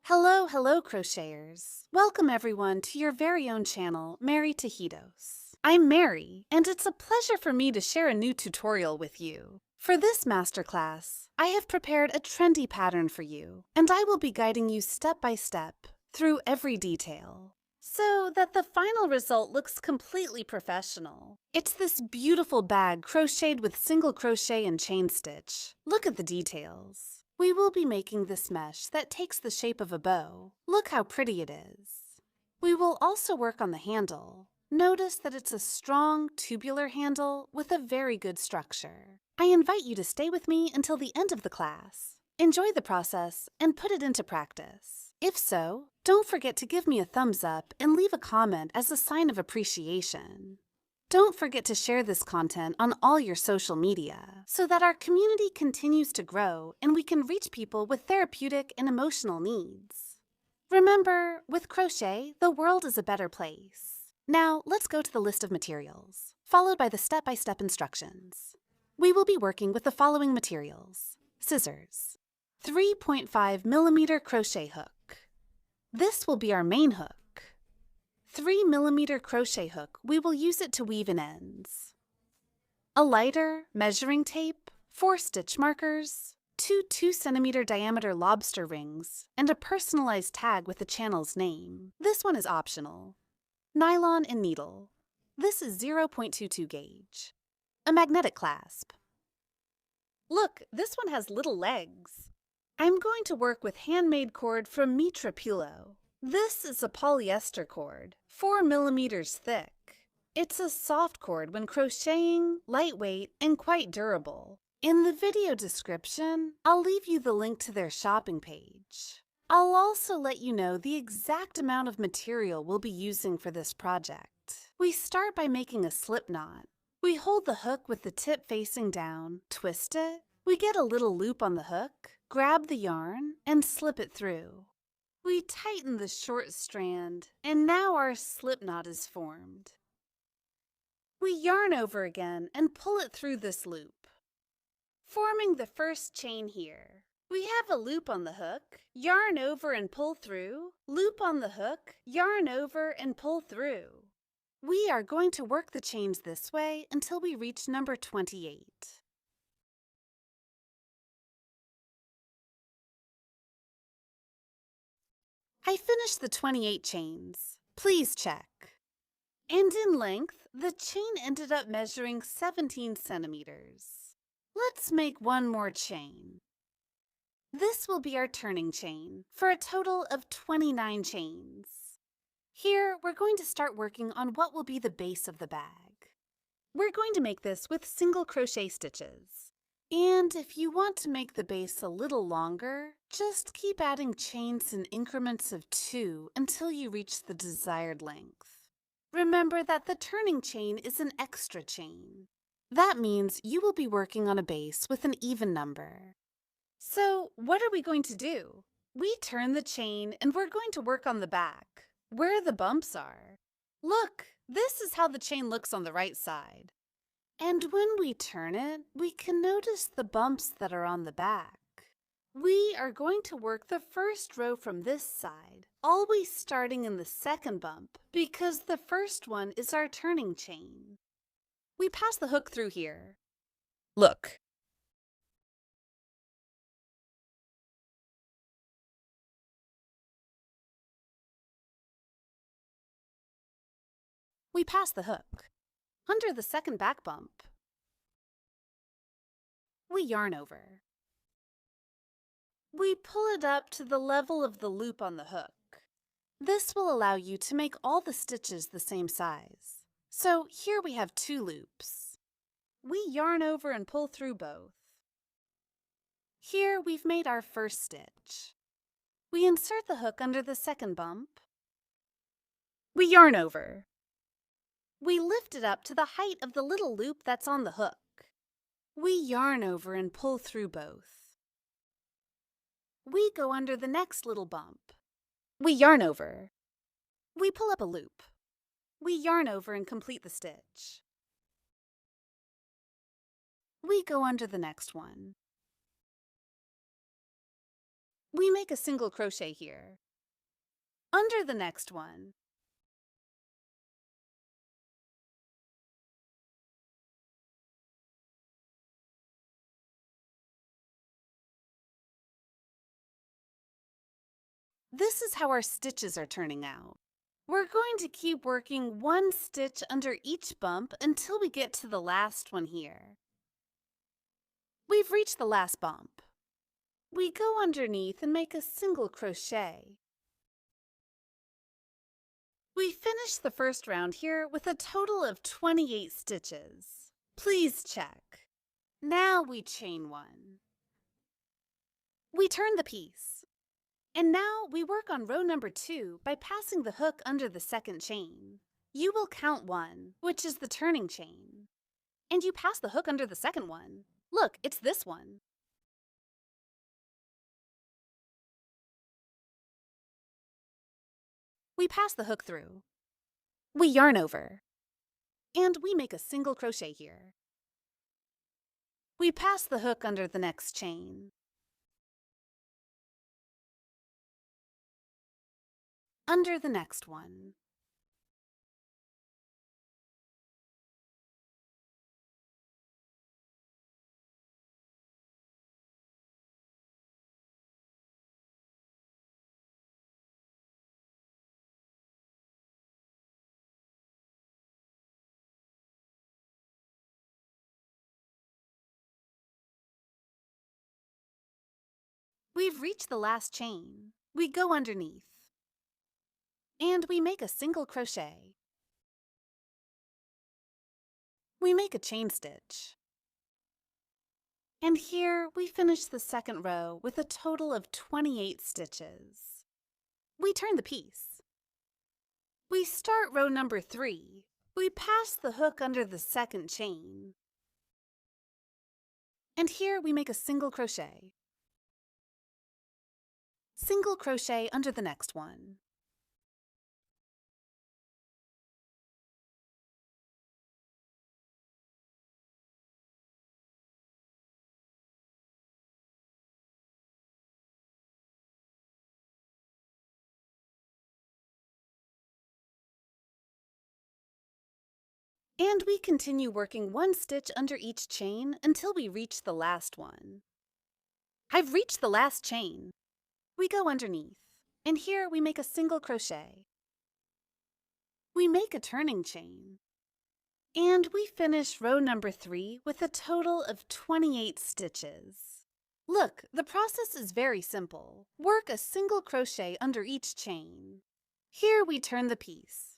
Hello, crocheters. Welcome everyone to your very own channel, Mary Tajitos. I'm Mary, and it's a pleasure for me to share a new tutorial with you. For this masterclass, I have prepared a trendy pattern for you, and I will be guiding you step by step through every detail, so that the final result looks completely professional. It's this beautiful bag crocheted with single crochet and chain stitch. Look at the details. We will be making this mesh that takes the shape of a bow. Look how pretty it is. We will also work on the handle. Notice that it's a strong, tubular handle with a very good structure. I invite you to stay with me until the end of the class. Enjoy the process and put it into practice. If so, don't forget to give me a thumbs up and leave a comment as a sign of appreciation. Don't forget to share this content on all your social media so that our community continues to grow and we can reach people with therapeutic and emotional needs. Remember, with crochet, the world is a better place. Now, let's go to the list of materials, followed by the step-by-step instructions. We will be working with the following materials: scissors, 3.5mm crochet hook. This will be our main hook. 3mm crochet hook, we will use it to weave in ends. A lighter, measuring tape, 4 stitch markers, 2 2cm diameter lobster rings, and a personalized tag with the channel's name. This one is optional. Nylon and needle. This is 0.22 gauge. A magnetic clasp. Look, this one has little legs. I'm going to work with handmade cord from Mitra Pilo. This is a polyester cord, 4mm thick. It's a soft cord when crocheting, lightweight, and quite durable. In the video description, I'll leave you the link to their shopping page. I'll also let you know the exact amount of material we'll be using for this project. We start by making a slip knot. We hold the hook with the tip facing down, twist it. We get a little loop on the hook, grab the yarn, and slip it through. We tighten the short strand, and now our slip knot is formed. We yarn over again and pull it through this loop, forming the first chain here. We have a loop on the hook, yarn over and pull through, loop on the hook, yarn over and pull through. We are going to work the chains this way until we reach number 28. I finished the 28 chains. Please check. And in length, the chain ended up measuring 17 centimeters. Let's make one more chain. This will be our turning chain for a total of 29 chains. Here, we're going to start working on what will be the base of the bag. We're going to make this with single crochet stitches. And if you want to make the base a little longer, just keep adding chains in increments of 2 until you reach the desired length. Remember that the turning chain is an extra chain. That means you will be working on a base with an even number. So, what are we going to do? We turn the chain and we're going to work on the back, where the bumps are. Look, this is how the chain looks on the right side. And when we turn it, we can notice the bumps that are on the back. We are going to work the first row from this side, always starting in the second bump, because the first one is our turning chain. We pass the hook through here. Look. We pass the hook under the second back bump. We yarn over. We pull it up to the level of the loop on the hook. This will allow you to make all the stitches the same size. So here we have 2 loops. We yarn over and pull through both. Here we've made our first stitch. We insert the hook under the second bump. We yarn over. We lift it up to the height of the little loop that's on the hook. We yarn over and pull through both. We go under the next little bump. We yarn over. We pull up a loop. We yarn over and complete the stitch. We go under the next one. We make a single crochet here. Under the next one. This is how our stitches are turning out. We're going to keep working one stitch under each bump until we get to the last one here. We've reached the last bump. We go underneath and make a single crochet. We finished the first round here with a total of 28 stitches. Please check. Now we chain one. We turn the piece. And now we work on row number 2 by passing the hook under the second chain. You will count 1, which is the turning chain. And you pass the hook under the second one. Look, it's this one. We pass the hook through. We yarn over. And we make a single crochet here. We pass the hook under the next chain. Under the next one. We've reached the last chain. We go underneath. And we make a single crochet. We make a chain stitch. And here we finish the second row with a total of 28 stitches. We turn the piece. We start row number 3. We pass the hook under the second chain. And here we make a single crochet. Single crochet under the next one. And we continue working one stitch under each chain until we reach the last one. I've reached the last chain. We go underneath, and here we make a single crochet. We make a turning chain. And we finish row number 3 with a total of 28 stitches. Look, the process is very simple. Work a single crochet under each chain. Here we turn the piece.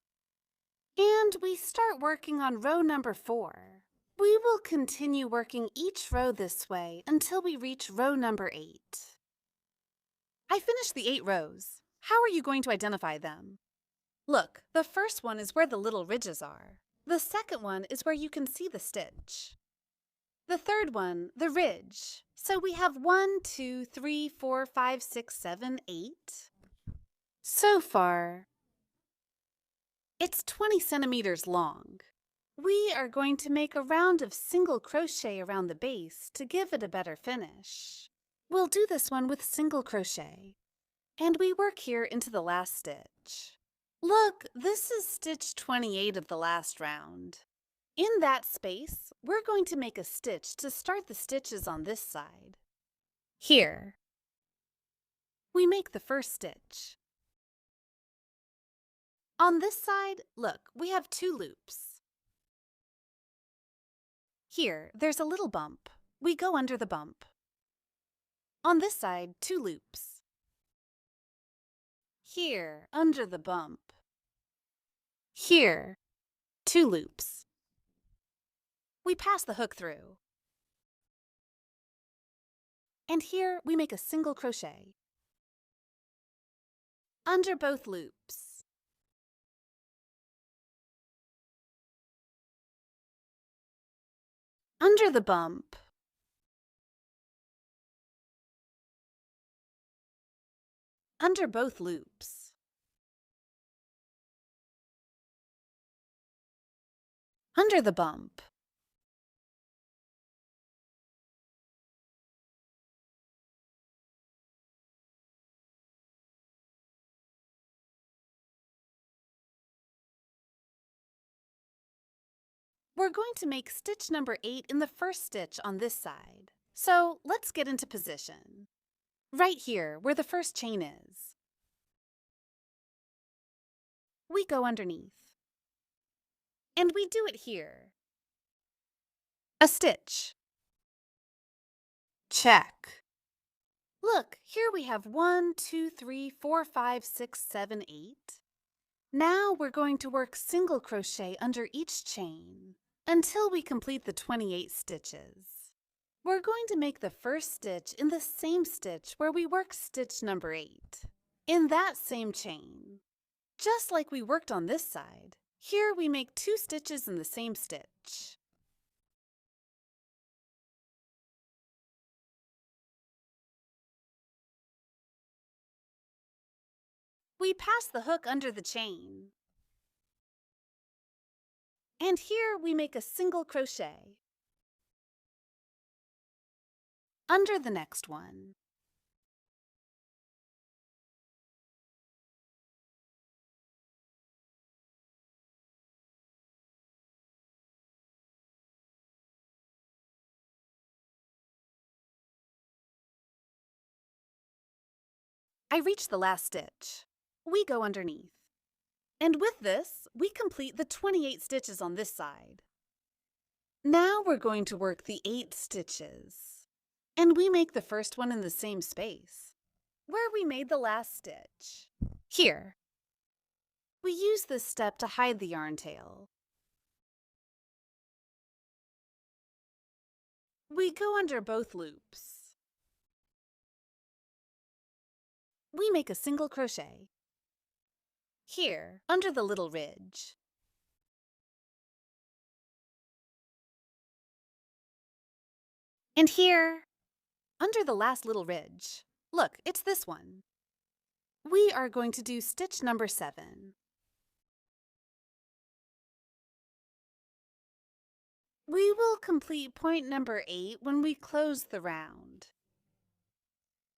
And we start working on row number 4. We will continue working each row this way until we reach row number 8. I finished the 8 rows. How are you going to identify them? Look, the first one is where the little ridges are. The second one is where you can see the stitch. The third one, the ridge. So we have 1, 2, 3, 4, 5, 6, 7, 8. So far, it's 20 centimeters long. We are going to make a round of single crochet around the base to give it a better finish. We'll do this one with single crochet. And we work here into the last stitch. Look, this is stitch 28 of the last round. In that space, we're going to make a stitch to start the stitches on this side. Here, we make the first stitch. On this side, look, we have 2 loops. Here, there's a little bump. We go under the bump. On this side, 2 loops. Here, under the bump. Here, 2 loops. We pass the hook through. And here we make a single crochet. Under both loops. Under the bump. Under both loops. Under the bump. We're going to make stitch number 8 in the first stitch on this side. So let's get into position. Right here, where the first chain is. We go underneath. And we do it here. A stitch. Check. Look, here we have 1, 2, 3, 4, 5, 6, 7, 8. Now we're going to work single crochet under each chain until we complete the 28 stitches. We're going to make the first stitch in the same stitch where we worked stitch number 8, in that same chain. Just like we worked on this side, here we make 2 stitches in the same stitch. We pass the hook under the chain. And here we make a single crochet under the next one. I reach the last stitch. We go underneath. And with this, we complete the 28 stitches on this side. Now we're going to work the 8 stitches. And we make the first one in the same space, where we made the last stitch. Here. We use this step to hide the yarn tail. We go under both loops. We make a single crochet. Here, under the little ridge. And here, under the last little ridge. Look, it's this one. We are going to do stitch number 7. We will complete point number 8 when we close the round.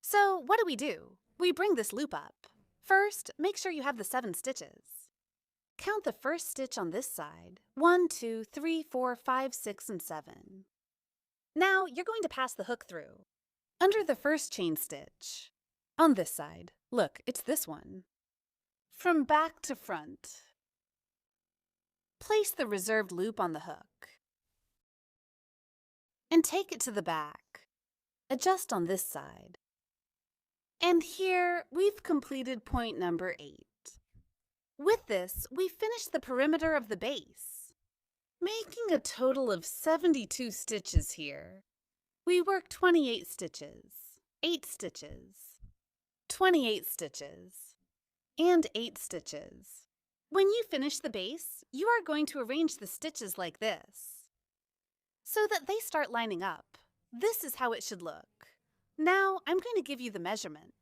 So what do? We bring this loop up. First, make sure you have the 7 stitches. Count the first stitch on this side. 1, 2, 3, 4, 5, 6, and 7. Now you're going to pass the hook through. Under the first chain stitch. On this side. Look, it's this one. From back to front. Place the reserved loop on the hook. And take it to the back. Adjust on this side. And here, we've completed point number 8. With this, we finished the perimeter of the base, making a total of 72 stitches here. We worked 28 stitches, 8 stitches, 28 stitches, and 8 stitches. When you finish the base, you are going to arrange the stitches like this, so that they start lining up. This is how it should look. Now, I'm going to give you the measurements.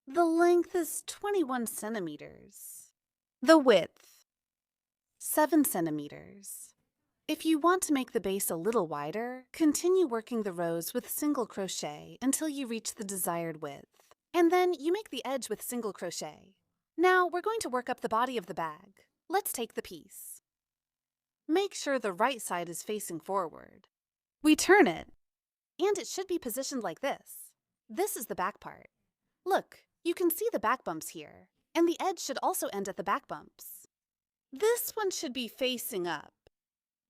The length is 21 centimeters. The width, 7 centimeters. If you want to make the base a little wider, continue working the rows with single crochet until you reach the desired width. And then you make the edge with single crochet. Now, we're going to work up the body of the bag. Let's take the piece. Make sure the right side is facing forward. We turn it. And it should be positioned like this. This is the back part. Look, you can see the back bumps here, and the edge should also end at the back bumps. This one should be facing up.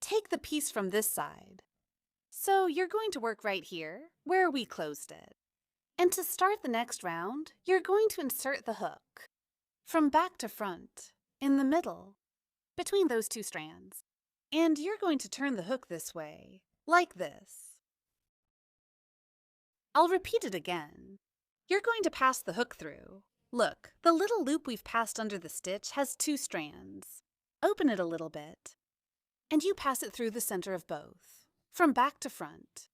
Take the piece from this side. So you're going to work right here, where we closed it. And to start the next round, you're going to insert the hook from back to front, in the middle, between those 2 strands. And you're going to turn the hook this way, like this. I'll repeat it again. You're going to pass the hook through. Look, the little loop we've passed under the stitch has 2 strands. Open it a little bit, and you pass it through the center of both, from back to front.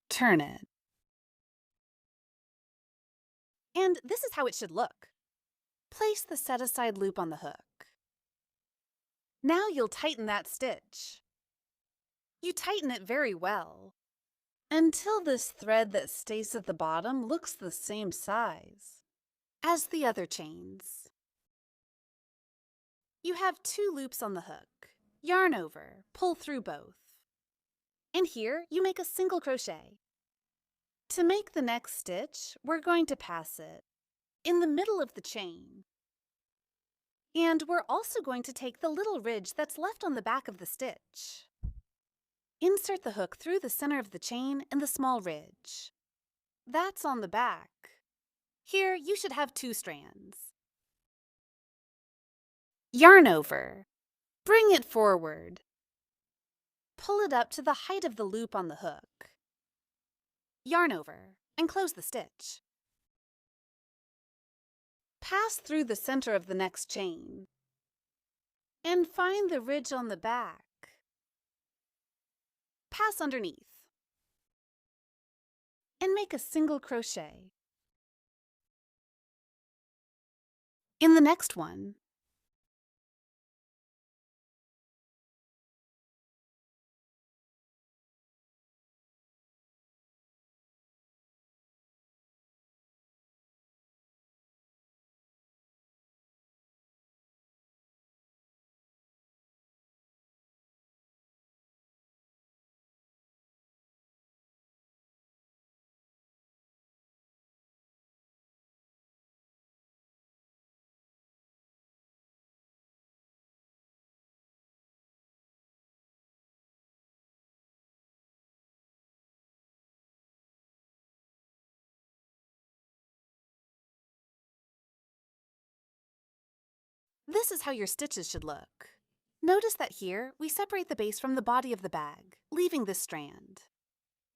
Turn it. And this is how it should look. Place the set-aside loop on the hook. Now you'll tighten that stitch. You tighten it very well, until this thread that stays at the bottom looks the same size as the other chains. You have 2 loops on the hook. Yarn over, pull through both. And here you make a single crochet. To make the next stitch, we're going to pass it in the middle of the chain. And we're also going to take the little ridge that's left on the back of the stitch. Insert the hook through the center of the chain and the small ridge. That's on the back. Here you should have 2 strands. Yarn over. Bring it forward. Pull it up to the height of the loop on the hook. Yarn over and close the stitch. Pass through the center of the next chain and find the ridge on the back. Pass underneath and make a single crochet. In the next one, this is how your stitches should look. Notice that here we separate the base from the body of the bag, leaving this strand.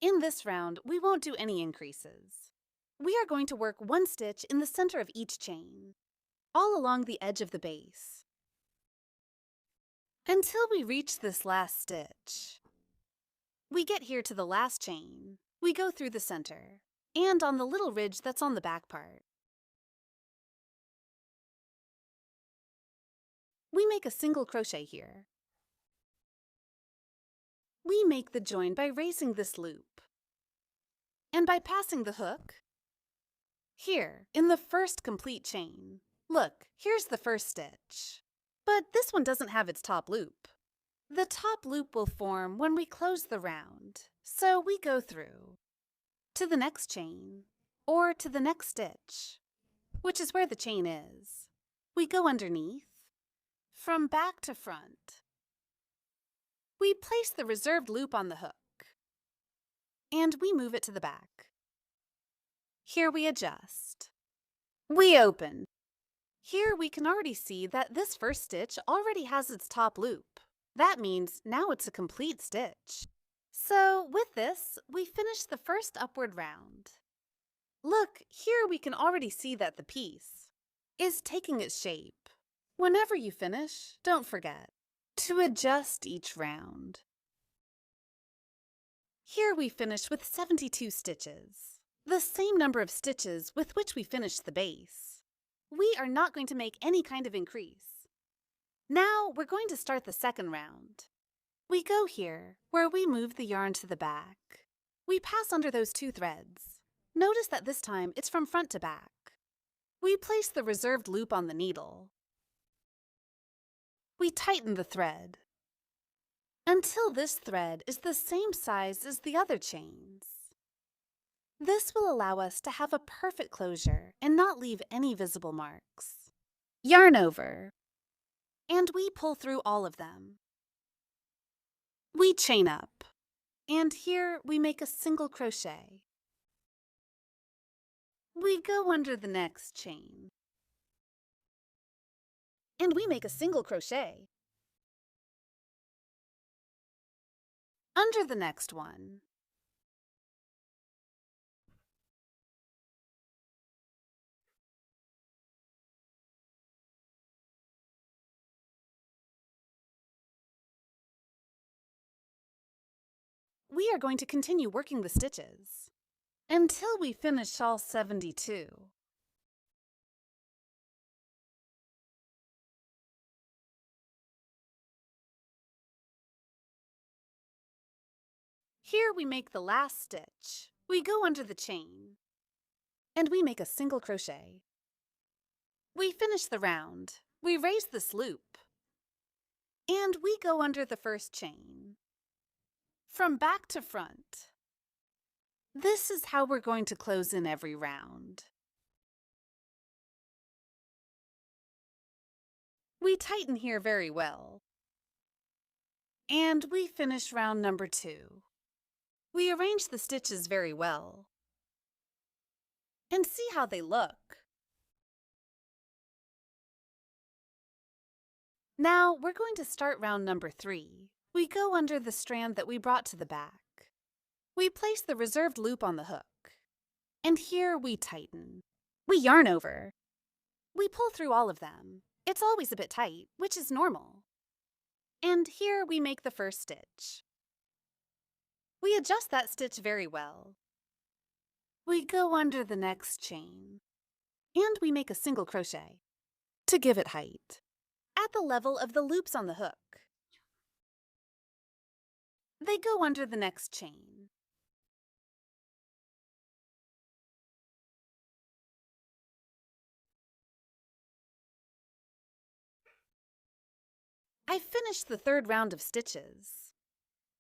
In this round, we won't do any increases. We are going to work 1 stitch in the center of each chain, all along the edge of the base, until we reach this last stitch. We get here to the last chain, we go through the center, and on the little ridge that's on the back part. We make a single crochet here. We make the join by raising this loop and by passing the hook here in the first complete chain. Look, here's the first stitch, but this one doesn't have its top loop. The top loop will form when we close the round, so we go through to the next chain or to the next stitch, which is where the chain is. We go underneath from back to front. We place the reserved loop on the hook, and we move it to the back. Here we adjust. We open. Here we can already see that this first stitch already has its top loop. That means now it's a complete stitch. So with this, we finish the first upward round. Look, here we can already see that the piece is taking its shape. Whenever you finish, don't forget to adjust each round. Here we finish with 72 stitches, the same number of stitches with which we finished the base. We are not going to make any kind of increase. Now we're going to start the second round. We go here, where we move the yarn to the back. We pass under those 2 threads. Notice that this time it's from front to back. We place the reserved loop on the needle. We tighten the thread until this thread is the same size as the other chains. This will allow us to have a perfect closure and not leave any visible marks. Yarn over, and we pull through all of them. We chain up, and here we make a single crochet. We go under the next chain, and we make a single crochet. Under the next one. We are going to continue working the stitches until we finish all 72. Here we make the last stitch. We go under the chain, and we make a single crochet. We finish the round. We raise this loop, And we go under the first chain. From back to front. This is how we're going to close in every round. We tighten here very well. And we finish round number 2. We arrange the stitches very well. And see how they look. Now we're going to start round number 3. We go under the strand that we brought to the back. We place the reserved loop on the hook. And here we tighten. We yarn over. We pull through all of them. It's always a bit tight, which is normal. And here we make the first stitch. We adjust that stitch very well. We go under the next chain. And we make a single crochet to give it height at the level of the loops on the hook. They go under the next chain. I finished the 3rd round of stitches.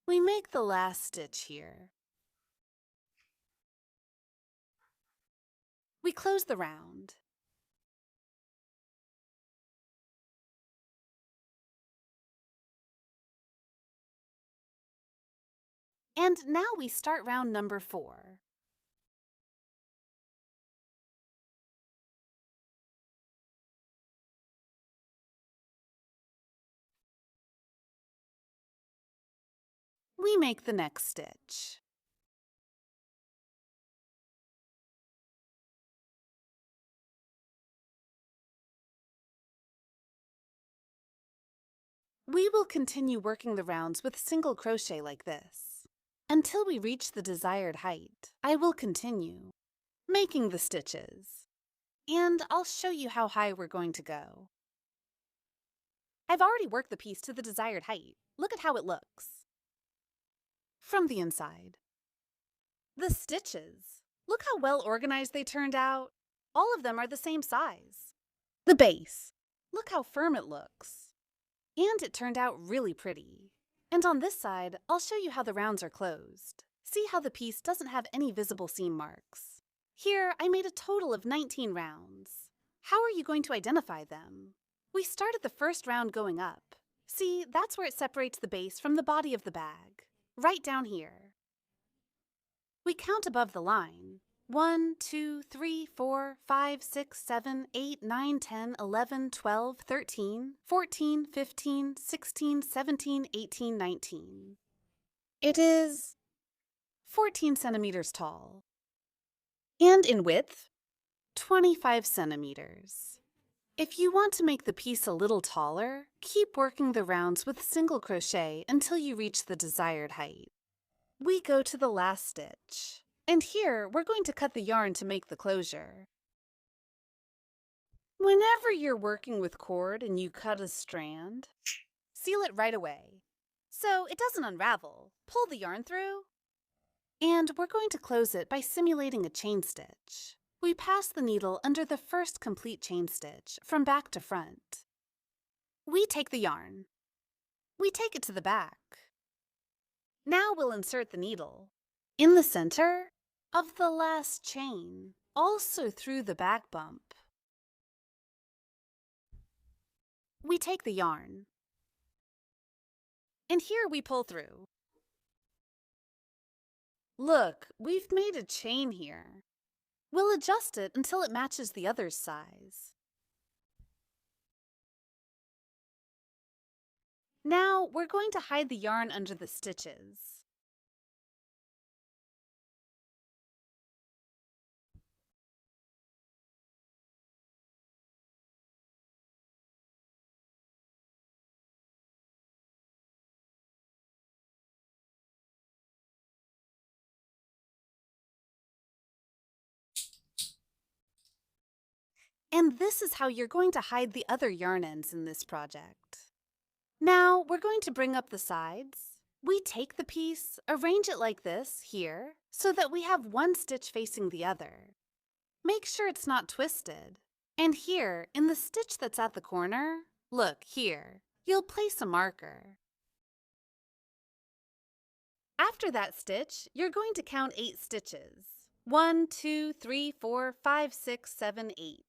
We make the last stitch here. We close the round. And now we start round number 4. We make the next stitch. We will continue working the rounds with single crochet like this until we reach the desired height. I will continue making the stitches, and I'll show you how high we're going to go. I've already worked the piece to the desired height. Look at how it looks from the inside. The stitches. Look how well organized they turned out. All of them are the same size. The base. Look how firm it looks. And it turned out really pretty. And on this side, I'll show you how the rounds are closed. See how the piece doesn't have any visible seam marks. Here, I made a total of 19 rounds. How are you going to identify them? We started the first round going up. See, that's where it separates the base from the body of the bag. Right down here. We count above the line. 1, 2, 3, 4, 5, 6, 7, 8, 9, 10, 11, 12, 13, 14, 15, 16, 17, 18, 19. It is 14 centimeters tall. And in width, 25 centimeters. If you want to make the piece a little taller, keep working the rounds with single crochet until you reach the desired height. We go to the last stitch. And here, we're going to cut the yarn to make the closure. Whenever you're working with cord and you cut a strand, seal it right away so it doesn't unravel. Pull the yarn through. And we're going to close it by simulating a chain stitch. We pass the needle under the first complete chain stitch from back to front. We take the yarn. We take it to the back. Now we'll insert the needle in the center of the last chain, also through the back bump. We take the yarn, and here we pull through. Look, we've made a chain here. We'll adjust it until it matches the other's size. Now we're going to hide the yarn under the stitches. And this is how you're going to hide the other yarn ends in this project. Now we're going to bring up the sides. We take the piece, arrange it like this here, so that we have one stitch facing the other. Make sure it's not twisted. And here, in the stitch that's at the corner, look here, you'll place a marker. After that stitch, you're going to count 8 stitches. 1, 2, 3, 4, 5, 6, 7, 8.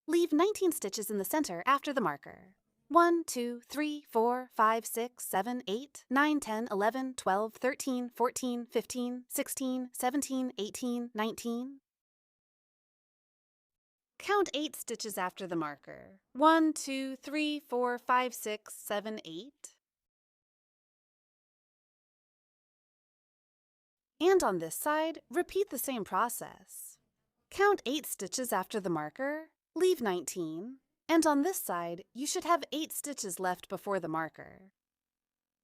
Leave 19 stitches in the center after the marker. 1, 2, 3, 4, 5, 6, 7, 8, 9, 10, 11, 12, 13, 14, 15, 16, 17, 18, 19. Count 8 stitches after the marker. 1, 2, 3, 4, 5, 6, 7, 8. And on this side, repeat the same process. Count 8 stitches after the marker, leave 19, and on this side, you should have 8 stitches left before the marker.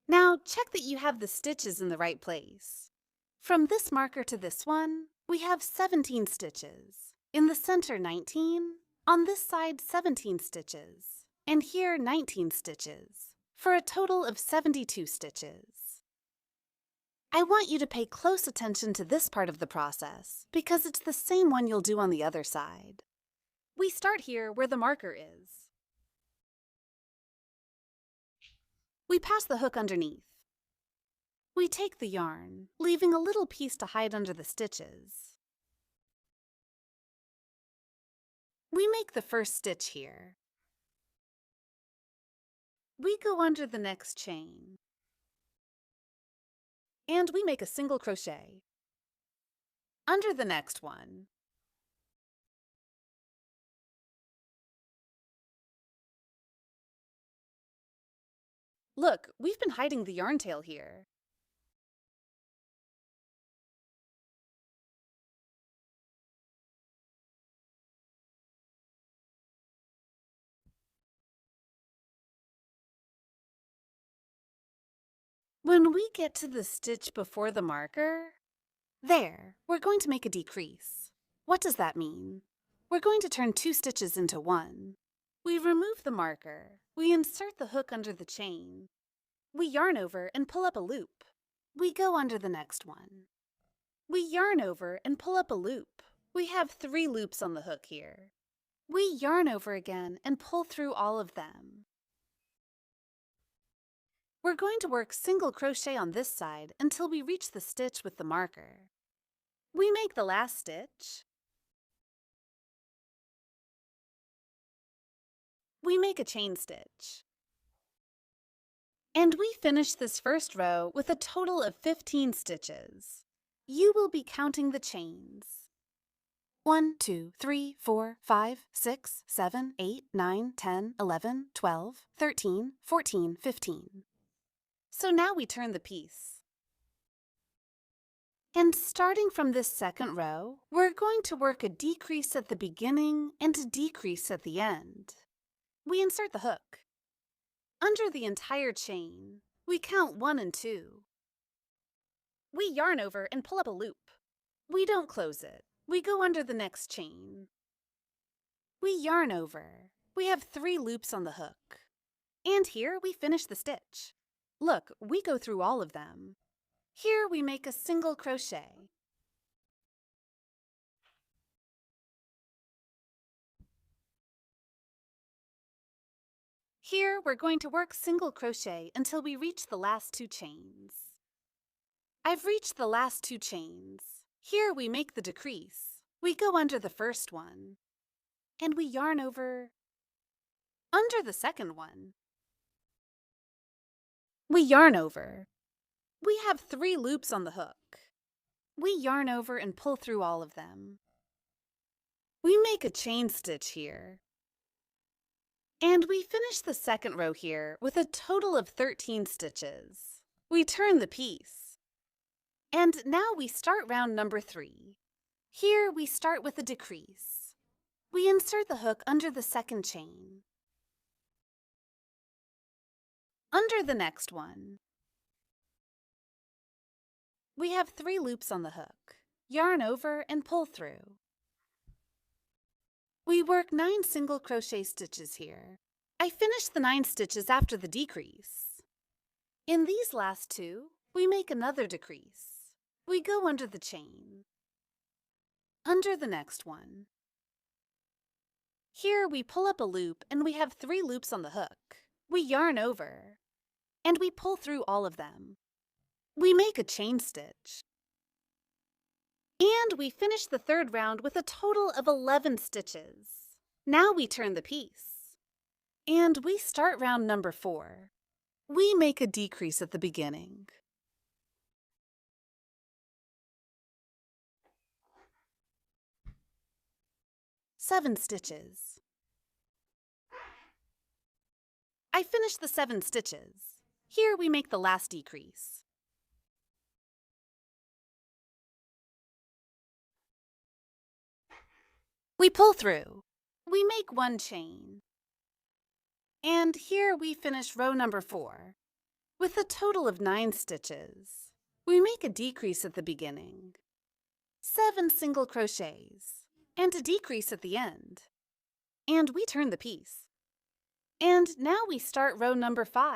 Now, check that you have the stitches in the right place. From this marker to this one, we have 17 stitches. In the center, 19. On this side, 17 stitches. And here, 19 stitches, for a total of 72 stitches. I want you to pay close attention to this part of the process because it's the same one you'll do on the other side. We start here where the marker is. We pass the hook underneath. We take the yarn, leaving a little piece to hide under the stitches. We make the first stitch here. We go under the next chain. And we make a single crochet under the next one. Look, we've been hiding the yarn tail here. When we get to the stitch before the marker, there, we're going to make a decrease. What does that mean? We're going to turn 2 stitches into 1. We remove the marker. We insert the hook under the chain. We yarn over and pull up a loop. We go under the next one. We yarn over and pull up a loop. We have 3 loops on the hook here. We yarn over again and pull through all of them. We're going to work single crochet on this side until we reach the stitch with the marker. We make the last stitch. We make a chain stitch. And we finish this first row with a total of 15 stitches. You will be counting the chains. 1, 2, 3, 4, 5, 6, 7, 8, 9, 10, 11, 12, 13, 14, 15. So now we turn the piece. And starting from this second row, we're going to work a decrease at the beginning and a decrease at the end. We insert the hook. Under the entire chain, we count 1 and 2. We yarn over and pull up a loop. We don't close it. We go under the next chain. We yarn over. We have 3 loops on the hook. And here we finish the stitch. Look, we go through all of them. Here we make a single crochet. Here we're going to work single crochet until we reach the last 2 chains. I've reached the last 2 chains. Here we make the decrease. We go under the first one. And we yarn over under the second one. We yarn over. We have 3 loops on the hook. We yarn over and pull through all of them. We make a chain stitch here. And we finish the second row here with a total of 13 stitches. We turn the piece. And now we start round number 3. Here we start with a decrease. We insert the hook under the second chain. Under the next one. We have 3 loops on the hook. Yarn over and pull through. We work 9 single crochet stitches here. I finished the 9 stitches after the decrease. In these last 2, we make another decrease. We go under the chain. Under the next one. Here we pull up a loop and we have 3 loops on the hook. We yarn over, and we pull through all of them. We make a chain stitch. And we finish the 3rd round with a total of 11 stitches. Now we turn the piece. And we start round number 4. We make a decrease at the beginning. Seven stitches. I finish the 7 stitches. Here we make the last decrease. We pull through. We make 1 chain. And here we finish row number 4. With a total of 9 stitches, we make a decrease at the beginning. 7 single crochets, and a decrease at the end. And we turn the piece. And now we start row number 5.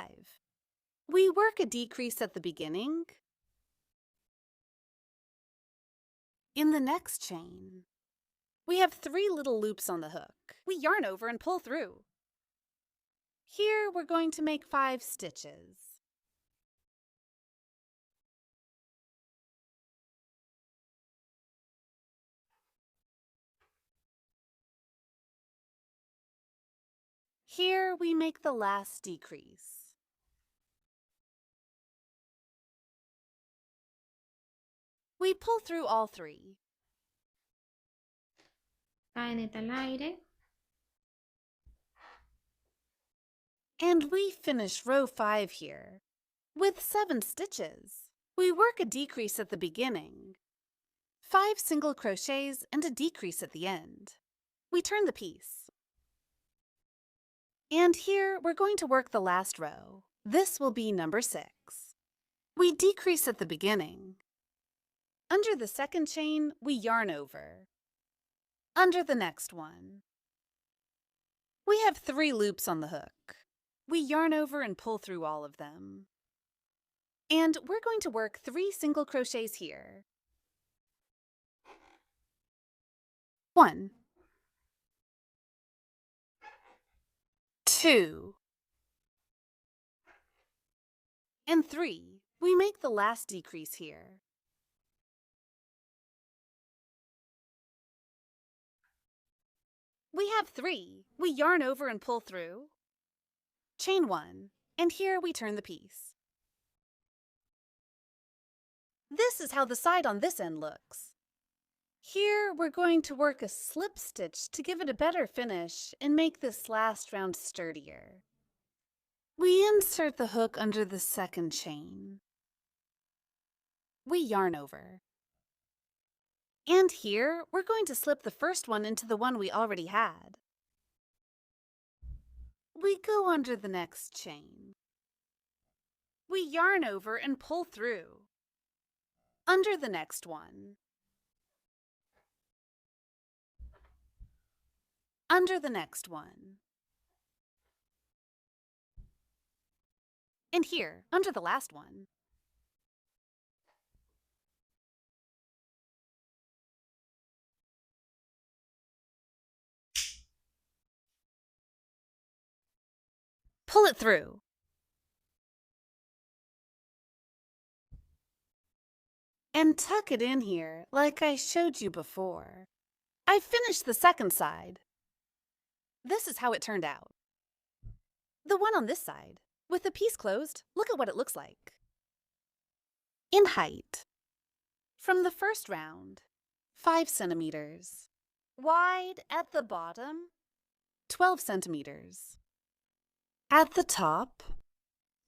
We work a decrease at the beginning. In the next chain, we have 3 little loops on the hook. We yarn over and pull through. Here we're going to make 5 stitches. Here we make the last decrease. We pull through all 3. Caeneta al aire. And we finish row 5 here with 7 stitches. We work a decrease at the beginning, 5 single crochets and a decrease at the end. We turn the piece. And here we're going to work the last row. This will be number 6. We decrease at the beginning. Under the 2nd chain, we yarn over. Under the next one. We have 3 loops on the hook. We yarn over and pull through all of them. And we're going to work 3 single crochets here. 1, 2, and 3. We make the last decrease here. We have 3. We yarn over and pull through. Chain 1, and here we turn the piece. This is how the side on this end looks. Here we're going to work a slip stitch to give it a better finish and make this last round sturdier. We insert the hook under the 2nd chain. We yarn over. And here we're going to slip the first one into the one we already had. We go under the next chain. We yarn over and pull through. Under the next one. Under the next one. And here, under the last one. Pull it through. And tuck it in here like I showed you before. I finished the 2nd side. This is how it turned out. The one on this side, with the piece closed, look at what it looks like. In height, from the 1st round, 5 centimeters. Wide at the bottom, 12 centimeters. At the top,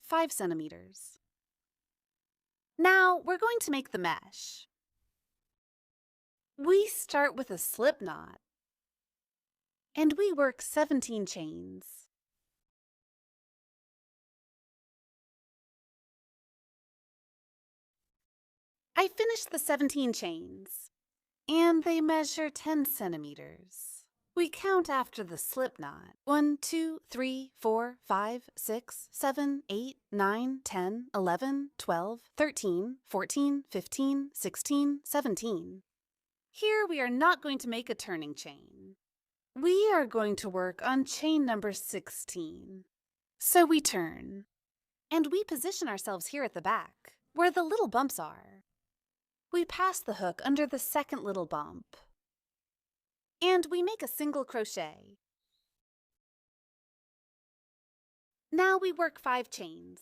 5 centimeters. Now we're going to make the mesh. We start with a slip knot, and we work 17 chains. I finished the 17 chains, and they measure 10 centimeters. We count after the slip knot. 1, 2, 3, 4, 5, 6, 7, 8, 9, 10, 11, 12, 13, 14, 15, 16, 17. Here we are not going to make a turning chain. We are going to work on chain number 16. So we turn, and we position ourselves here at the back, where the little bumps are. We pass the hook under the second little bump, and we make a single crochet. Now we work 5 chains.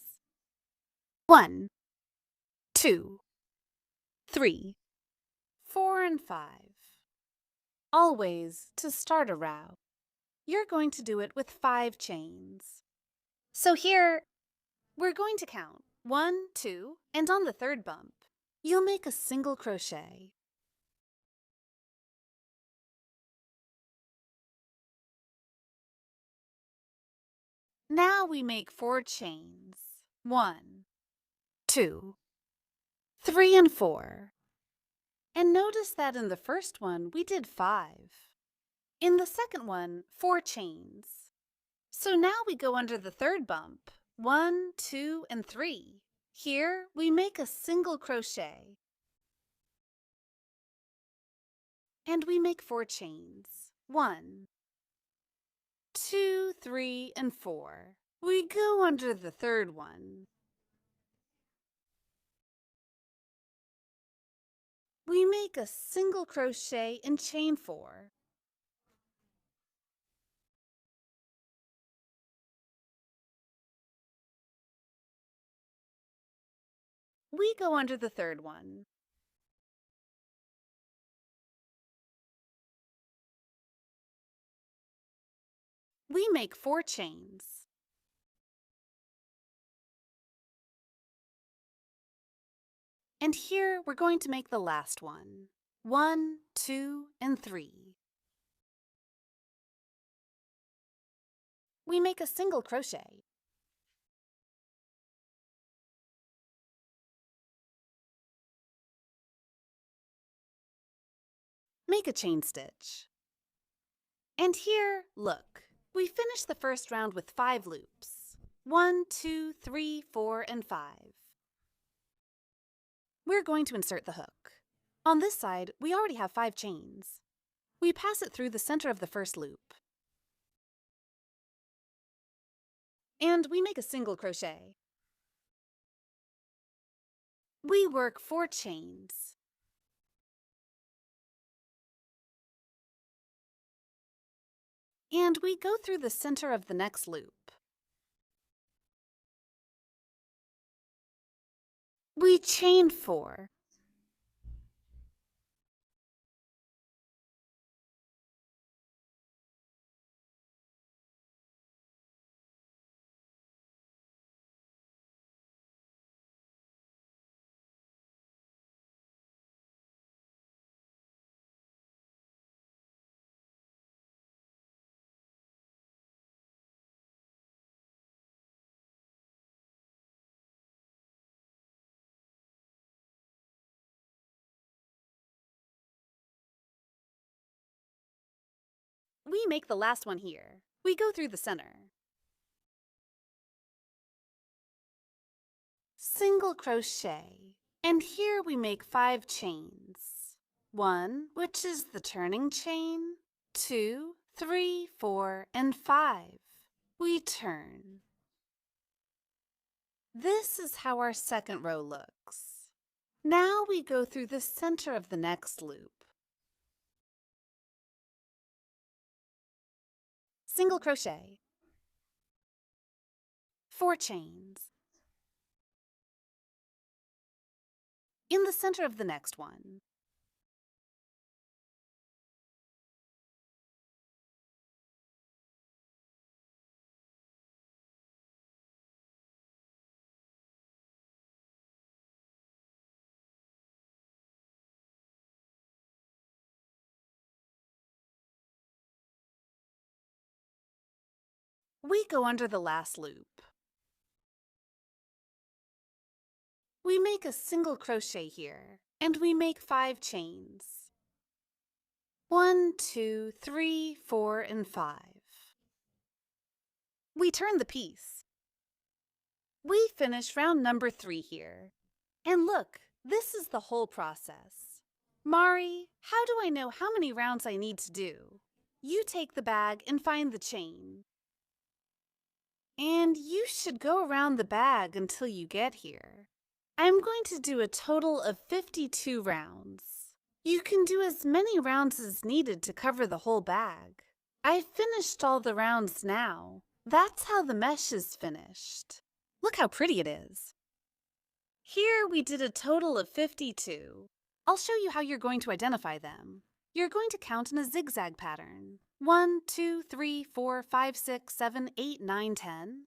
1, 2, 3, 4, and 5. Always, to start a row, you're going to do it with 5 chains. So here, we're going to count 1, 2, and on the third bump, you'll make a single crochet. Now we make 4 chains. 1, 2, 3, and 4. And notice that in the first one, we did 5. In the second one, 4 chains. So now we go under the third bump. 1, 2, and 3. Here, we make a single crochet. And we make 4 chains. 1, 2, 3, and 4. We go under the third one. We make a single crochet and chain 4. We go under the third one. We make 4 chains. And here we're going to make the last one. 1, 2, and 3. We make a single crochet. Make a chain stitch. And here, look, we finished the first round with 5 loops. 1, 2, 3, 4, and 5. We're going to insert the hook. On this side, we already have 5 chains. We pass it through the center of the first loop. And we make a single crochet. We work 4 chains. And we go through the center of the next loop. We chain 4. We make the last one here. We go through the center. Single crochet. And here we make 5 chains. 1, which is the turning chain. 2, 3, 4, and 5. We turn. This is how our second row looks. Now we go through the center of the next loop. Single crochet. 4 chains. In the center of the next one. We go under the last loop. We make a single crochet here, and we make 5 chains. 1, 2, 3, 4, and 5. We turn the piece. We finish round number 3 here. And look, this is the whole process. Mari, how do I know how many rounds I need to do? you take the bag and find the chain. And you should go around the bag until you get here. I'm going to do a total of 52 rounds. You can do as many rounds as needed to cover the whole bag. I've finished all the rounds now. That's how the mesh is finished. Look how pretty it is. Here we did a total of 52. I'll show you how you're going to identify them. You're going to count in a zigzag pattern. 1, 2, 3, 4, 5, 6, 7, 8, 9, 10,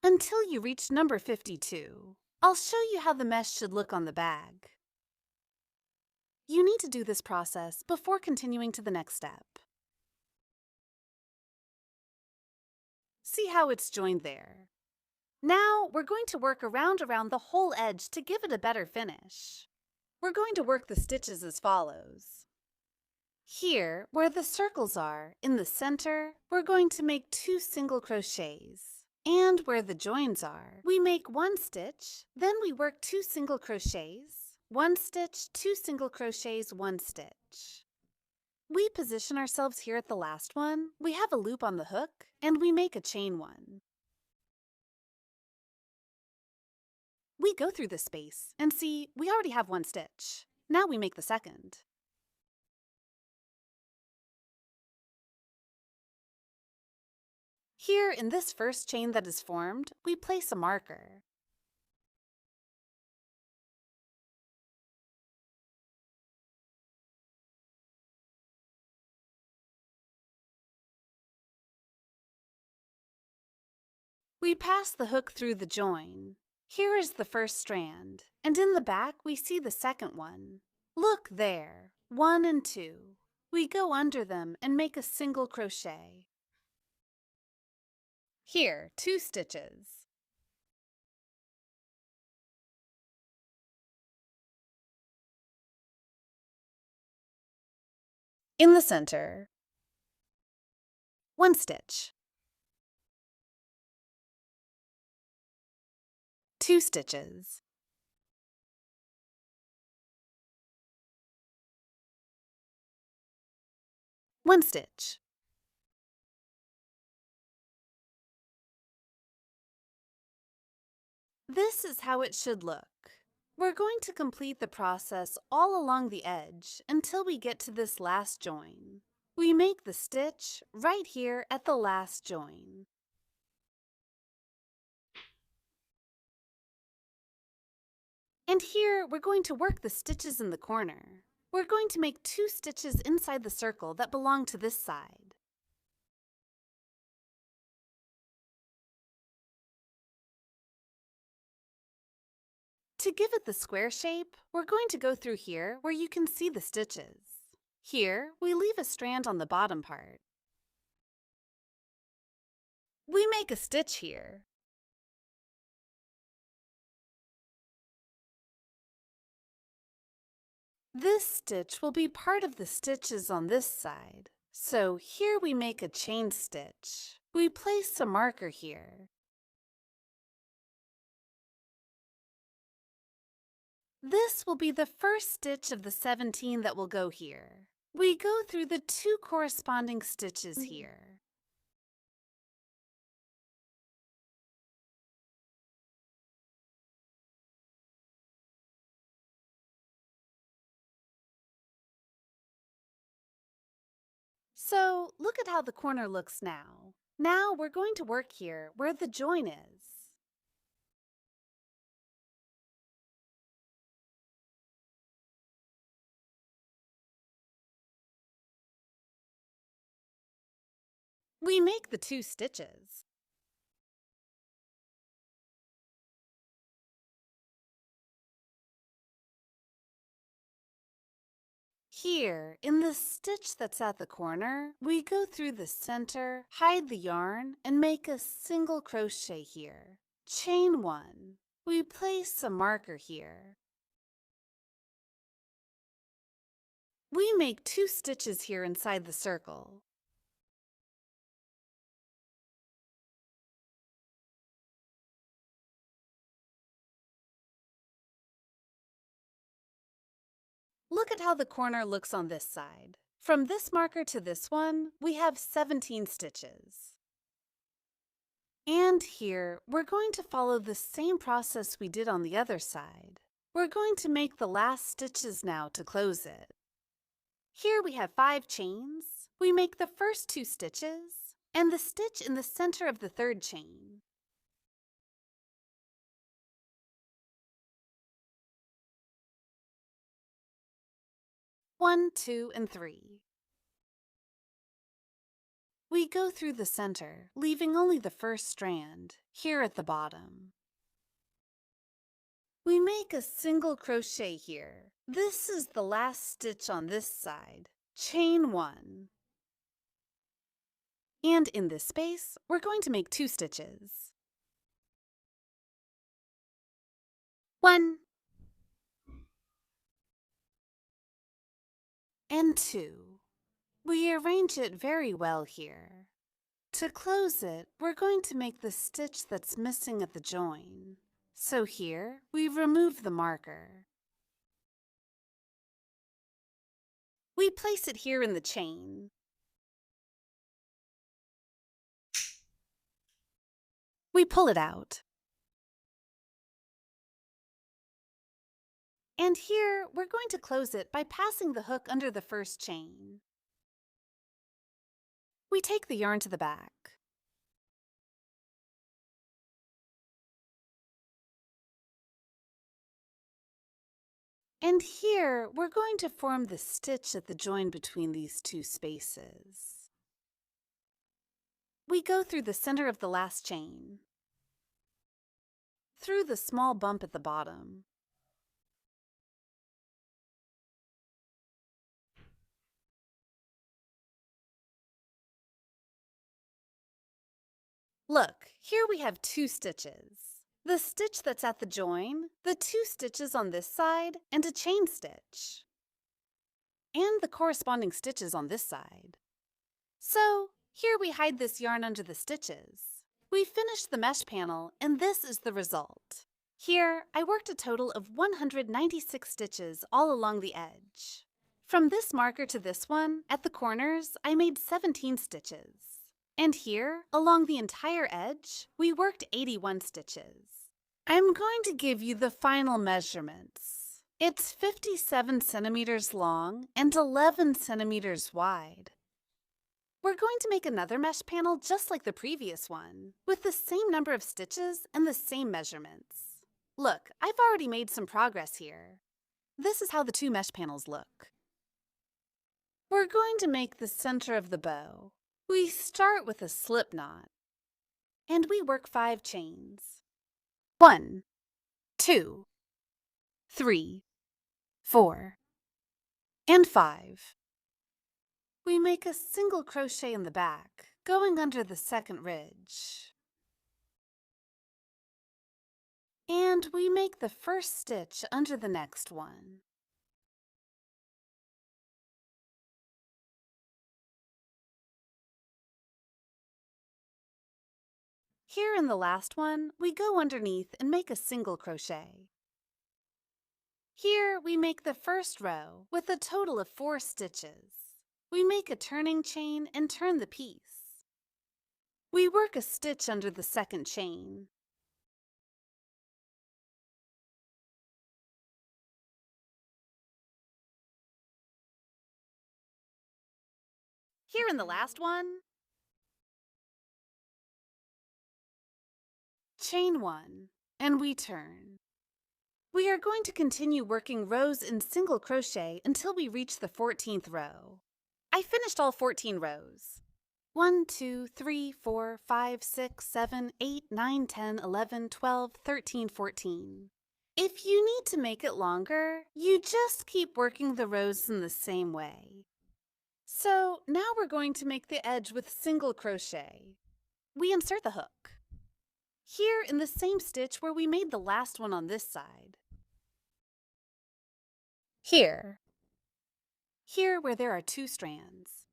until you reach number 52. I'll show you how the mesh should look on the bag. You need to do this process before continuing to the next step. See how it's joined there. Now we're going to work around the whole edge to give it a better finish. We're going to work the stitches as follows. Here, where the circles are, in the center, we're going to make 2 single crochets. And where the joins are, we make 1 stitch, then we work 2 single crochets, 1 stitch, 2 single crochets, 1 stitch. We position ourselves here at the last one, we have a loop on the hook, and we make a chain 1. We go through this space and see we already have 1 stitch. Now we make the second. Here in this first chain that is formed, we place a marker. We pass the hook through the join. Here is the first strand, and in the back we see the second one. Look there, 1 and 2. We go under them and make a single crochet. Here, 2 stitches. In the center, 1 stitch. 2 stitches. One stitch. This is how it should look. We're going to complete the process all along the edge until we get to this last join. We make the stitch right here at the last join. And here we're going to work the stitches in the corner. We're going to make 2 stitches inside the circle that belong to this side. To give it the square shape, we're going to go through here where you can see the stitches. Here, we leave a strand on the bottom part. We make a stitch here. This stitch will be part of the stitches on this side. So here we make a chain stitch. We place a marker here. This will be the first stitch of the 17 that will go here. We go through the 2 corresponding stitches here. So look at how the corner looks now. Now we're going to work here where the join is. We make the 2 stitches. Here, in the stitch that's at the corner, we go through the center, hide the yarn, and make a single crochet here. Chain 1. We place a marker here. We make 2 stitches here inside the circle. Look at how the corner looks on this side. From this marker to this one, we have 17 stitches. And here, we're going to follow the same process we did on the other side. We're going to make the last stitches now to close it. Here we have 5 chains. We make the first 2 stitches and the stitch in the center of the third chain. One, 2, and 3. We go through the center, leaving only the first strand, here at the bottom. We make a single crochet here. This is the last stitch on this side. Chain 1. And in this space, we're going to make 2 stitches. 1 and 2. We arrange it very well here. To close it, we're going to make the stitch that's missing at the join. So here, we remove the marker. We place it here in the chain. We pull it out. And here, we're going to close it by passing the hook under the first chain. We take the yarn to the back. And here, we're going to form the stitch at the join between these 2 spaces. We go through the center of the last chain, through the small bump at the bottom, look, here we have 2 stitches. The stitch that's at the join, the 2 stitches on this side, and a chain stitch. And the corresponding stitches on this side. So, here we hide this yarn under the stitches. We finished the mesh panel, and this is the result. Here, I worked a total of 196 stitches all along the edge. From this marker to this one, at the corners, I made 17 stitches. And here, along the entire edge, we worked 81 stitches. I'm going to give you the final measurements. It's 57 centimeters long and 11 centimeters wide. We're going to make another mesh panel just like the previous one, with the same number of stitches and the same measurements. Look, I've already made some progress here. This is how the 2 mesh panels look. We're going to make the center of the bow. We start with a slip knot, and we work 5 chains. 1, 2, 3, 4, and 5. We make a single crochet in the back, going under the second ridge. And we make the first stitch under the next one. Here in the last one, we go underneath and make a single crochet. Here we make the first row with a total of 4 stitches. We make a turning chain and turn the piece. We work a stitch under the second chain. Here in the last one, chain 1, and we turn. We are going to continue working rows in single crochet until we reach the 14th row. I finished all 14 rows. 1, 2, 3, 4, 5, 6, 7, 8, 9, 10, 11, 12, 13, 14. If you need to make it longer, you just keep working the rows in the same way. So now we're going to make the edge with single crochet. We insert the hook. Here in the same stitch where we made the last one on this side. Here where there are 2 strands.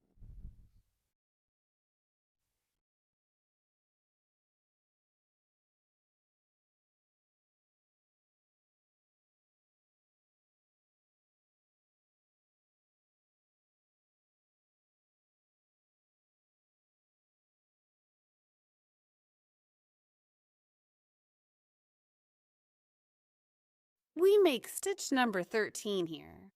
We make stitch number 13 here.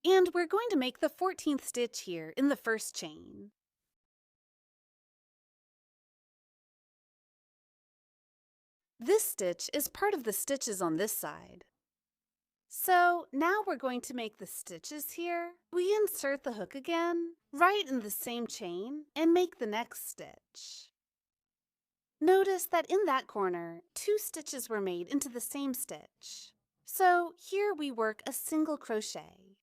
And we're going to make the 14th stitch here in the first chain. This stitch is part of the stitches on this side. So now we're going to make the stitches here. We insert the hook again, right in the same chain, and make the next stitch. Notice that in that corner, 2 stitches were made into the same stitch. So here we work a single crochet.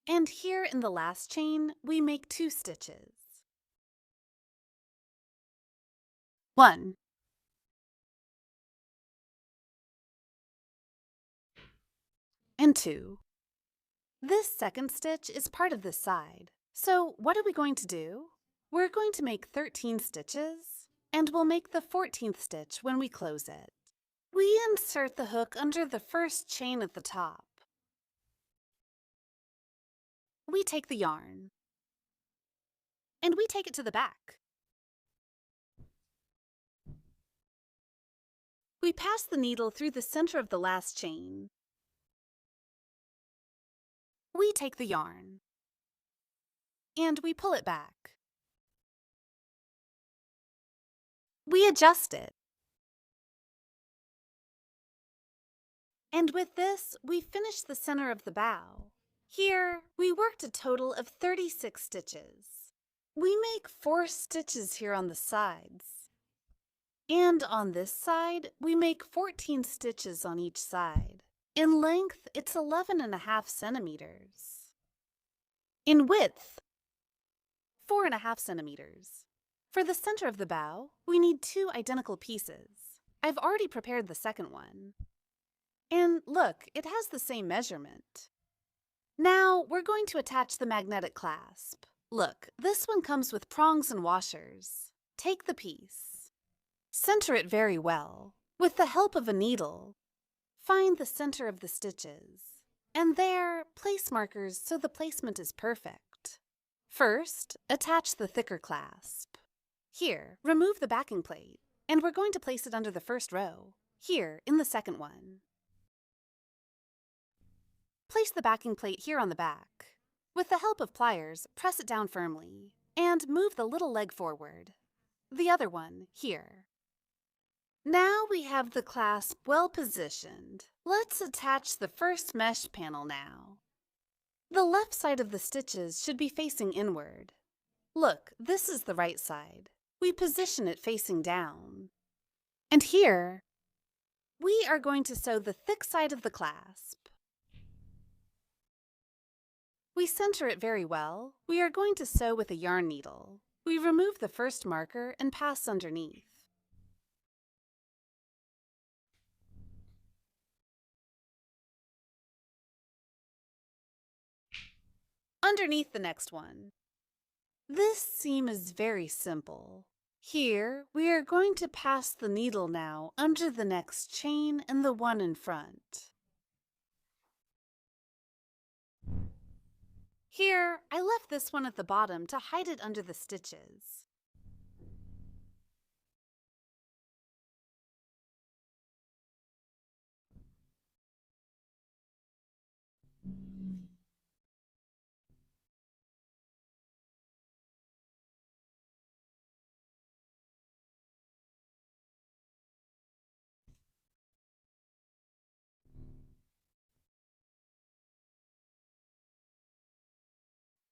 And here in the last chain, we make 2 stitches. 1 and 2. This second stitch is part of this side. So what are we going to do? We're going to make 13 stitches, and we'll make the 14th stitch when we close it. We insert the hook under the first chain at the top. We take the yarn, and we take it to the back. We pass the needle through the center of the last chain. We take the yarn, and we pull it back. We adjust it. And with this, we finish the center of the bow. Here, we worked a total of 36 stitches. We make 4 stitches here on the sides. And on this side, we make 14 stitches on each side. In length, it's 11.5 centimeters. In width, 4.5 centimeters. For the center of the bow, we need 2 identical pieces. I've already prepared the second one. And look, it has the same measurement. Now, we're going to attach the magnetic clasp. Look, this one comes with prongs and washers. Take the piece. Center it very well. With the help of a needle, find the center of the stitches. And there, place markers so the placement is perfect. First, attach the thicker clasp. Here, remove the backing plate, and we're going to place it under the first row. Here, in the second one. Place the backing plate here on the back. With the help of pliers, press it down firmly, and move the little leg forward. The other one, here. Now we have the clasp well positioned. Let's attach the first mesh panel now. The left side of the stitches should be facing inward. Look, this is the right side. We position it facing down. And here, we are going to sew the thick side of the clasp. We center it very well. We are going to sew with a yarn needle. We remove the first marker and pass underneath. Underneath the next one. This seam is very simple. Here, we are going to pass the needle now under the next chain and the one in front. Here, I left this one at the bottom to hide it under the stitches.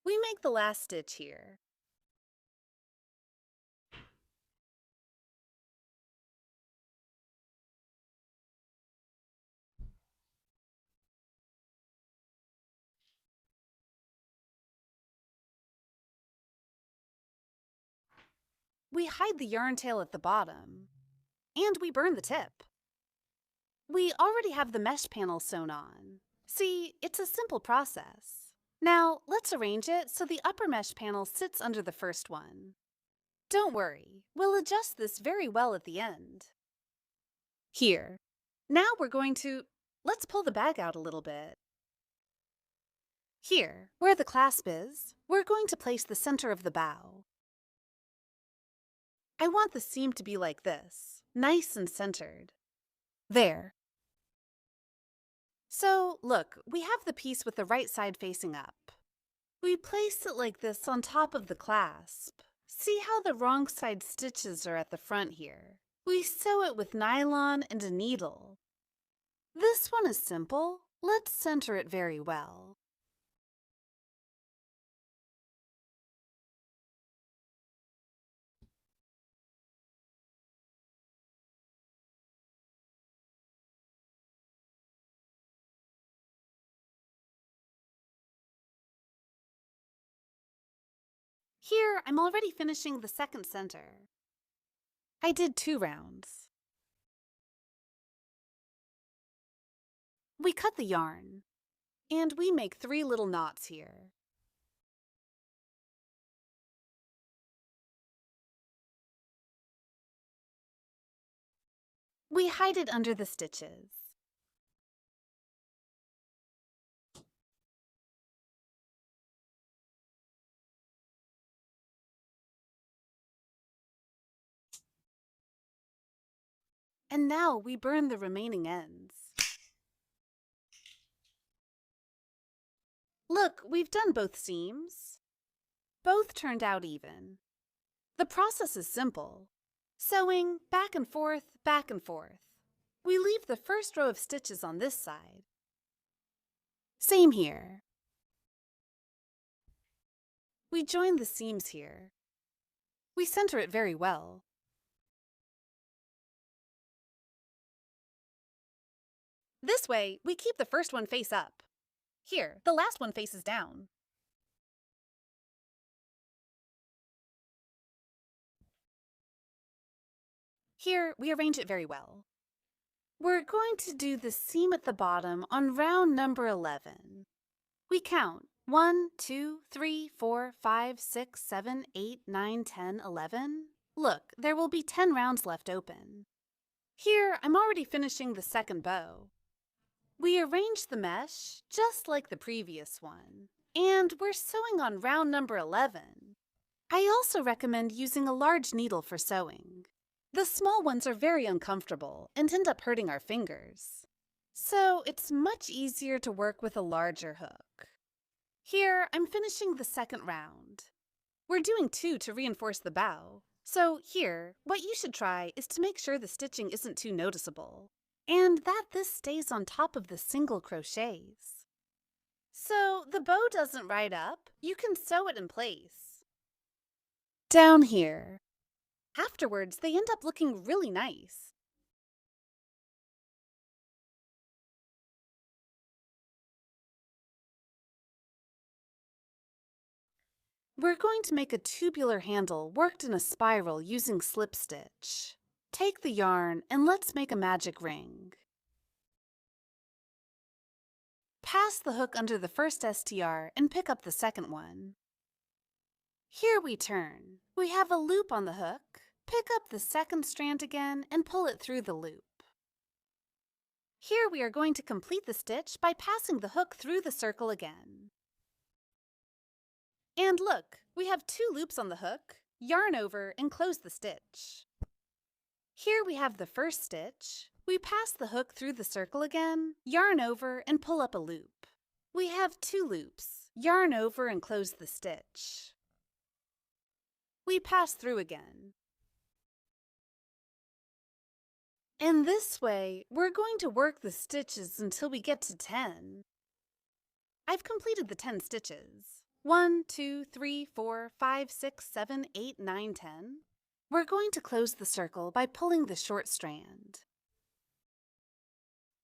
We make the last stitch here. We hide the yarn tail at the bottom, and we burn the tip. We already have the mesh panel sewn on. See, it's a simple process. Now, let's arrange it so the upper mesh panel sits under the first one. Don't worry, we'll adjust this very well at the end. Here. Now we're going to... Let's pull the bag out a little bit. Here, where the clasp is, we're going to place the center of the bow. I want the seam to be like this, nice and centered. There. So, look, we have the piece with the right side facing up. We place it like this on top of the clasp. See how the wrong side stitches are at the front here? We sew it with nylon and a needle. This one is simple. Let's center it very well. Here, I'm already finishing the second center. I did 2 rounds. We cut the yarn, and we make 3 little knots here. We hide it under the stitches. And now we burn the remaining ends. Look, we've done both seams. Both turned out even. The process is simple. Sewing back and forth, back and forth. We leave the first row of stitches on this side. Same here. We join the seams here. We center it very well. This way, we keep the first one face up. Here, the last one faces down. Here, we arrange it very well. We're going to do the seam at the bottom on round number 11. We count 1, 2, 3, 4, 5, 6, 7, 8, 9, 10, 11. Look, there will be 10 rounds left open. Here, I'm already finishing the second bow. We arrange the mesh just like the previous one, and we're sewing on round number 11. I also recommend using a large needle for sewing. The small ones are very uncomfortable and end up hurting our fingers. So it's much easier to work with a larger hook. Here, I'm finishing the second round. We're doing 2 to reinforce the bow. So here, what you should try is to make sure the stitching isn't too noticeable, and that this stays on top of the single crochets. So the bow doesn't ride up, you can sew it in place. Down here. Afterwards, they end up looking really nice. We're going to make a tubular handle worked in a spiral using slip stitch. Take the yarn and let's make a magic ring. Pass the hook under the first STR and pick up the second one. Here we turn. We have a loop on the hook. Pick up the second strand again and pull it through the loop. Here we are going to complete the stitch by passing the hook through the circle again. And look, we have 2 loops on the hook. Yarn over and close the stitch. Here we have the first stitch. We pass the hook through the circle again, yarn over and pull up a loop. We have 2 loops. Yarn over and close the stitch. We pass through again. And this way, we're going to work the stitches until we get to 10. I've completed the 10 stitches. 1, 2, 3, 4, 5, 6, 7, 8, 9, 10. We're going to close the circle by pulling the short strand.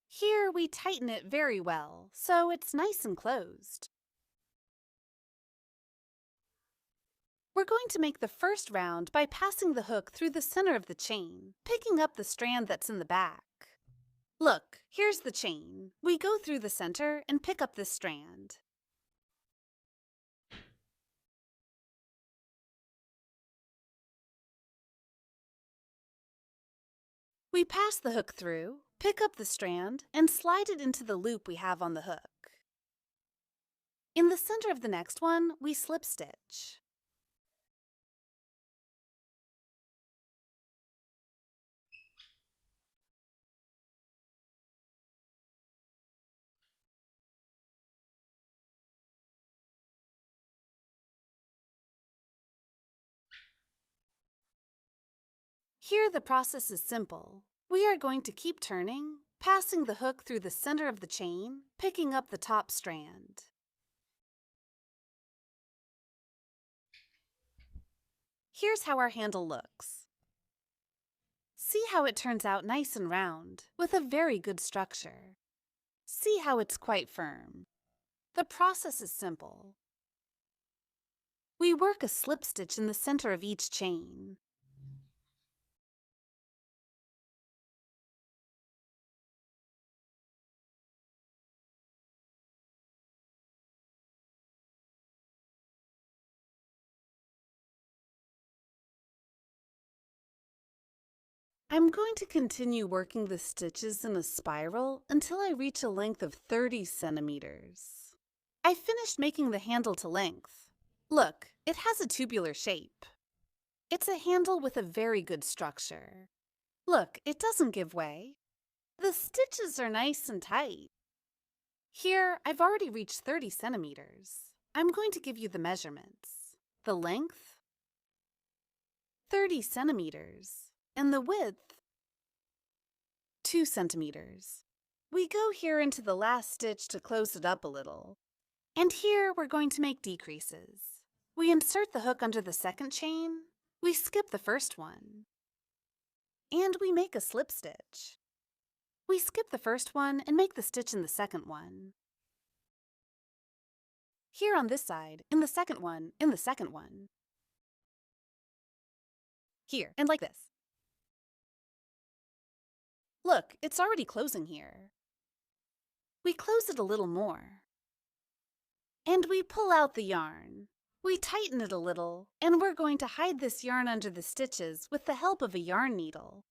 Here we tighten it very well, so it's nice and closed. We're going to make the first round by passing the hook through the center of the chain, picking up the strand that's in the back. Look, here's the chain. We go through the center and pick up this strand. We pass the hook through, pick up the strand, and slide it into the loop we have on the hook. In the center of the next one, we slip stitch. Here the process is simple. We are going to keep turning, passing the hook through the center of the chain, picking up the top strand. Here's how our handle looks. See how it turns out nice and round, with a very good structure. See how it's quite firm. The process is simple. We work a slip stitch in the center of each chain. I'm going to continue working the stitches in a spiral until I reach a length of 30 centimeters. I finished making the handle to length. Look, it has a tubular shape. It's a handle with a very good structure. Look, it doesn't give way. The stitches are nice and tight. Here, I've already reached 30 centimeters. I'm going to give you the measurements. The length, 30 centimeters. And the width, 2 centimeters. We go here into the last stitch to close it up a little. And here we're going to make decreases. We insert the hook under the second chain, we skip the first one, and we make a slip stitch. We skip the first one and make the stitch in the second one. Here on this side, in the second one, in the second one. Here, and like this. Look, it's already closing here. We close it a little more. And we pull out the yarn. We tighten it a little, and we're going to hide this yarn under the stitches with the help of a yarn needle.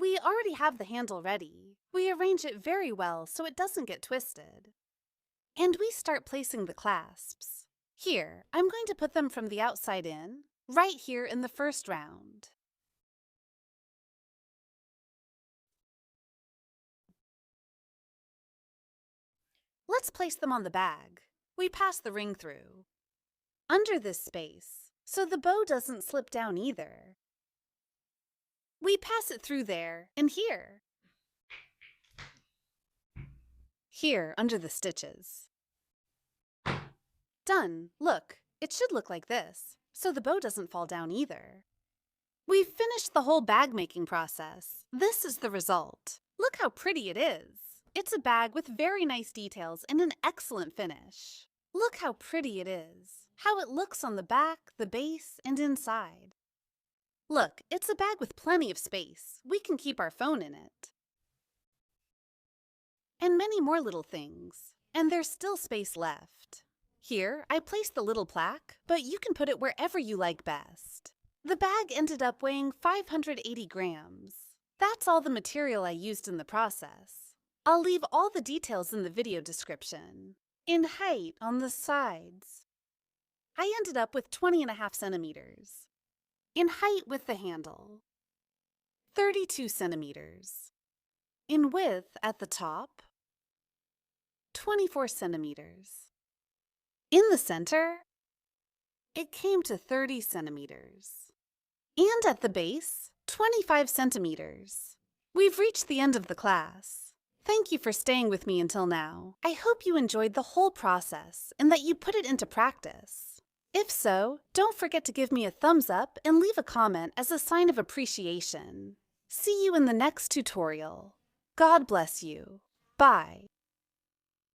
We already have the handle ready. We arrange it very well so it doesn't get twisted. And we start placing the clasps. Here, I'm going to put them from the outside in, right here in the first round. Let's place them on the bag. We pass the ring through. Under this space, so the bow doesn't slip down either. We pass it through there and here. Here, under the stitches. Done. Look, it should look like this, so the bow doesn't fall down either. We've finished the whole bag making process. This is the result. Look how pretty it is. It's a bag with very nice details and an excellent finish. Look how pretty it is. How it looks on the back, the base, and inside. Look, it's a bag with plenty of space. We can keep our phone in it. And many more little things. And there's still space left. Here, I placed the little plaque, but you can put it wherever you like best. The bag ended up weighing 580 grams. That's all the material I used in the process. I'll leave all the details in the video description. In height on the sides, I ended up with 20.5 centimeters. In height with the handle, 32 centimeters. In width at the top, 24 centimeters. In the center, it came to 30 centimeters. And at the base, 25 centimeters. We've reached the end of the class. Thank you for staying with me until now. I hope you enjoyed the whole process and that you put it into practice. If so, don't forget to give me a thumbs up and leave a comment as a sign of appreciation. See you in the next tutorial. God bless you. Bye.